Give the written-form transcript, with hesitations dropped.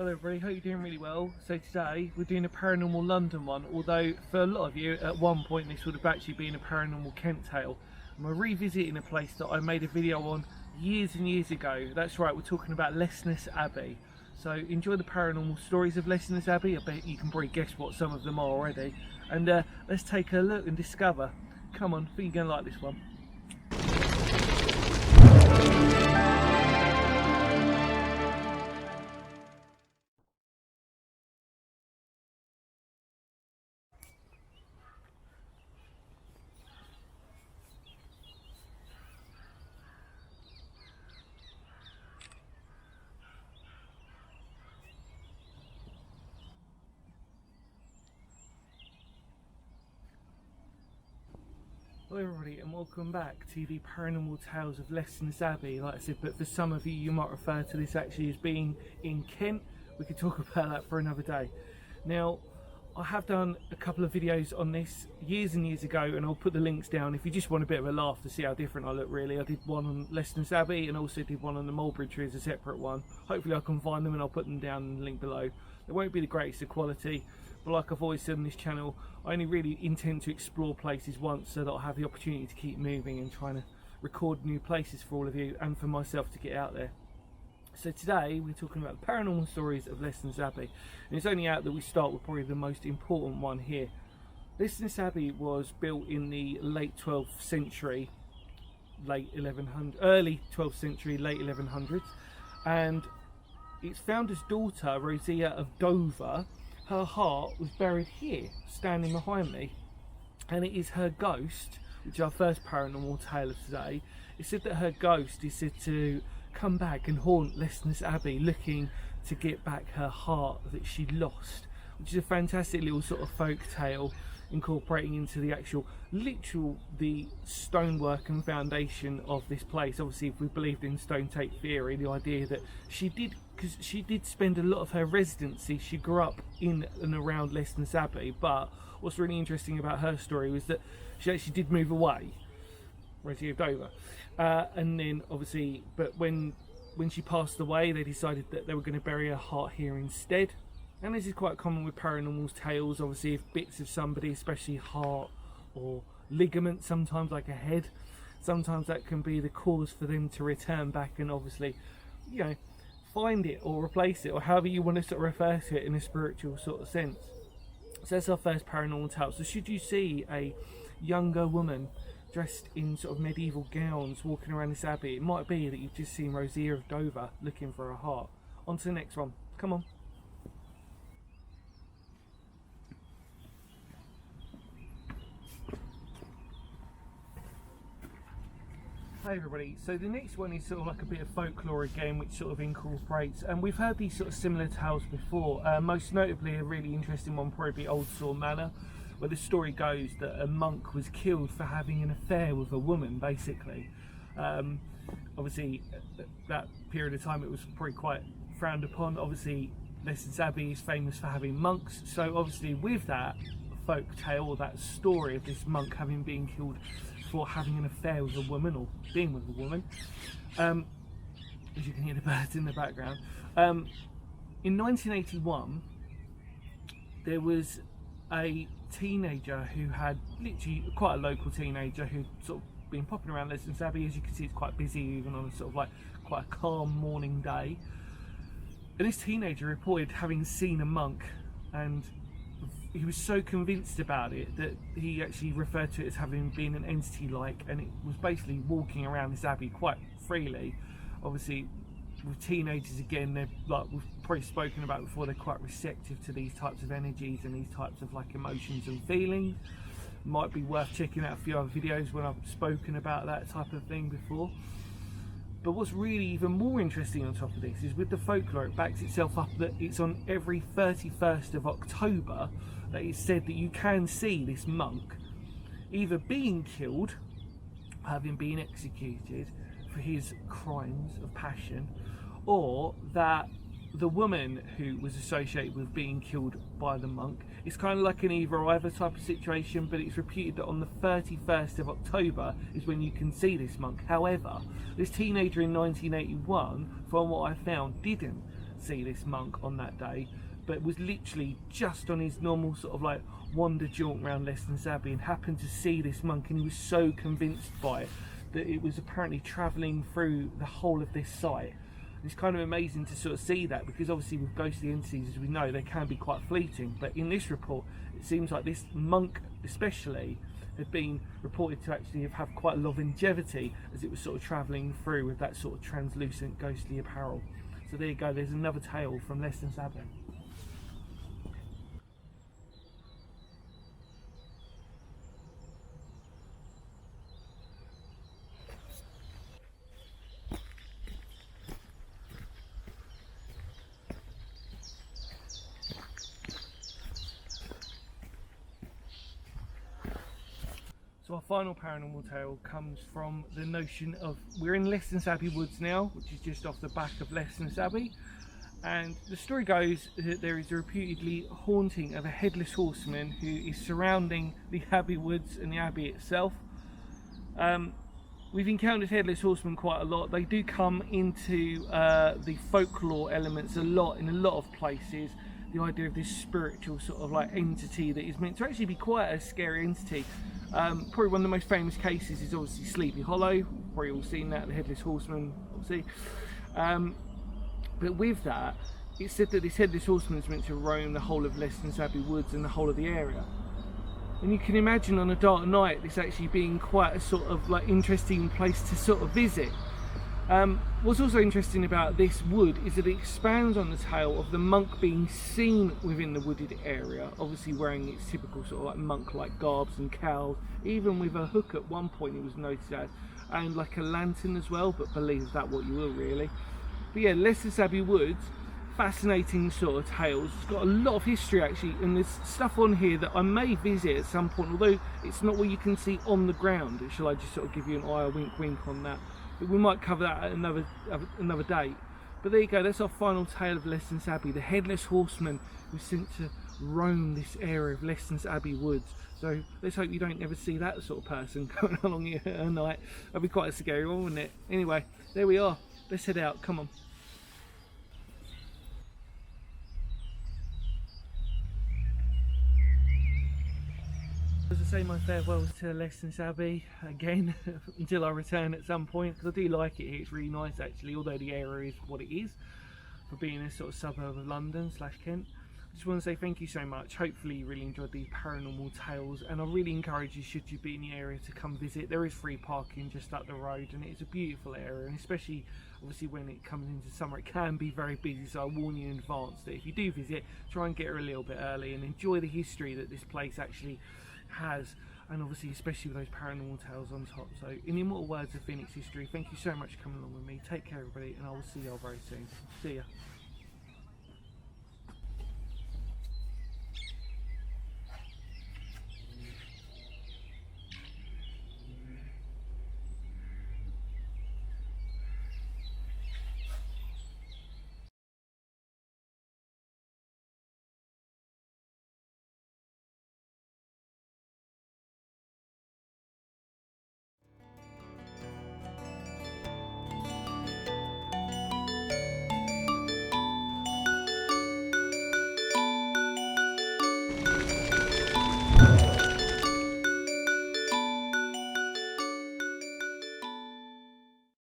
Hello everybody, hope you're doing really well. So today we're doing a Paranormal London one, although for a lot of you at one point this would have actually been a Paranormal Kent tale. We're revisiting a place that I made a video on years and years ago. That's right, we're talking about Lesnes Abbey. So enjoy the paranormal stories of Lesnes Abbey. I bet you can probably guess what some of them are already. And let's take a look and discover. Come on, I think you're going to like this one. Hello everybody and welcome back to the Paranormal Tales of Lesnes Abbey. Like I said, but for some of you, you might refer to this actually as being in Kent. We could talk about that for another day. Now, I have done a couple of videos on this years and years ago, and I'll put the links down if you just want a bit of a laugh to see how different I look really. I did one on Lesnes Abbey and also did one on the mulberry tree as a separate one. Hopefully I can find them and I'll put them down in the link below. They won't be the greatest of quality, but like I've always said on this channel, I only really intend to explore places once so that I'll have the opportunity to keep moving and trying to record new places for all of you and for myself to get out there. So today we're talking about the paranormal stories of Lesnes Abbey, and it's only out that we start with probably the most important one here. Lesnes Abbey was built in the late 12th century, early 12th century, late 1100s, and its founder's daughter, Rosie of Dover, her heart was buried here, standing behind me, and it is her ghost, which is our first paranormal tale of today. It's said that her ghost is said to come back and haunt Lesnes Abbey, looking to get back her heart that she lost, which is a fantastic little sort of folk tale incorporating into the actual the stonework and foundation of this place. Obviously, if we believed in stone tape theory, the idea that she did spend a lot of her residency, she grew up in and around Lesnes Abbey, but what's really interesting about her story was that she actually did move away, Rosie of Dover, and then obviously, but when she passed away, they decided that they were going to bury her heart here instead. And this is quite common with paranormal tales. Obviously, if bits of somebody, especially heart or ligament, sometimes like a head, sometimes that can be the cause for them to return back and obviously, you know, find it or replace it, or however you want to sort of refer to it in a spiritual sort of sense. So that's our first paranormal tale. So should you see a younger woman dressed in sort of medieval gowns walking around this abbey, it might be that you've just seen Rosie of Dover looking for her heart. On to the next one. Come on. Hi everybody, so the next one is sort of like a bit of folklore again, which sort of incorporates, and we've heard these sort of similar tales before, most notably a really interesting one probably Old Saw Manor, where the story goes that a monk was killed for having an affair with a woman, basically. Obviously at that period of time it was probably quite frowned upon. Obviously Lesnes Abbey is famous for having monks, so obviously with that folk tale or that story of this monk having been killed for having an affair with a woman or being with a woman, as you can hear the birds in the background, in 1981 there was a teenager who had literally quite a local teenager who sort of been popping around Lesnes Abbey. As you can see, it's quite busy even on a sort of like quite a calm morning day, and this teenager reported having seen a monk, and he was so convinced about it that he actually referred to it as having been an entity like, and it was basically walking around this abbey quite freely. Obviously with teenagers, again, they're like we've probably spoken about before, they're quite receptive to these types of energies and these types of like emotions and feelings. Might be worth checking out a few other videos when I've spoken about that type of thing before. But what's really even more interesting on top of this is with the folklore, it backs itself up that it's on every 31st of October that it's said that you can see this monk either being killed, having been executed for his crimes of passion, or that the woman who was associated with being killed by the monk, it's kind of like an either or either type of situation, but it's reputed that on the 31st of October is when you can see this monk. However, this teenager in 1981, from what I found, didn't see this monk on that day, but was literally just on his normal sort of like wander jaunt around Lesnes Abbey and happened to see this monk, and he was so convinced by it that it was apparently travelling through the whole of this site. It's kind of amazing to sort of see that, because obviously with ghostly entities, as we know, they can be quite fleeting, but in this report it seems like this monk especially had been reported to actually have quite a lot of longevity, as it was sort of travelling through with that sort of translucent ghostly apparel. So there you go, there's another tale from Lesnes Abbey. So our final paranormal tale comes from the notion of, we're in Lesnes Abbey Woods now, which is just off the back of Lesnes Abbey, and the story goes that there is a reputedly haunting of a headless horseman who is surrounding the Abbey Woods and the Abbey itself. We've encountered headless horsemen quite a lot. They do come into the folklore elements a lot in a lot of places. The idea of this spiritual sort of like entity that is meant to actually be quite a scary entity. Probably one of the most famous cases is obviously Sleepy Hollow. Probably all seen that, the Headless Horseman, obviously. But with that, it's said that this Headless Horseman is meant to roam the whole of Lesnes Abbey Woods and the whole of the area. And you can imagine on a dark night this actually being quite a sort of like interesting place to sort of visit. What's also interesting about this wood is that it expands on the tale of the monk being seen within the wooded area, obviously wearing its typical sort of like monk-like garbs and cowls, even with a hook at one point it was noted as, and like a lantern as well, but believe that what you will really. But yeah, Lesnes Abbey Woods, fascinating sort of tales. It's got a lot of history actually, and there's stuff on here that I may visit at some point, although it's not what you can see on the ground. Shall I just sort of give you an eye, a wink wink on that? But we might cover that at another date. But there you go, that's our final tale of Lesnes Abbey. The Headless Horseman was sent to roam this area of Lesnes Abbey Woods. So let's hope you don't ever see that sort of person going along here at night. That'd be quite a scary one, wouldn't it? Anyway, there we are. Let's head out, come on. As I say my farewells to Lesnes Abbey again until I return at some point, because I do like it here. It's really nice actually, although the area is what it is for being a sort of suburb of London / Kent. I just want to say thank you so much. Hopefully you really enjoyed these paranormal tales, and I really encourage you, should you be in the area, to come visit. There is free parking just up the road, and it's a beautiful area, and especially obviously when it comes into summer it can be very busy, so I warn you in advance that if you do visit, try and get here a little bit early and enjoy the history that this place actually has, and obviously especially with those paranormal tales on top. So in the immortal words of Phoenix history, thank you so much for coming along with me. Take care everybody, and I will see you all very soon. See ya.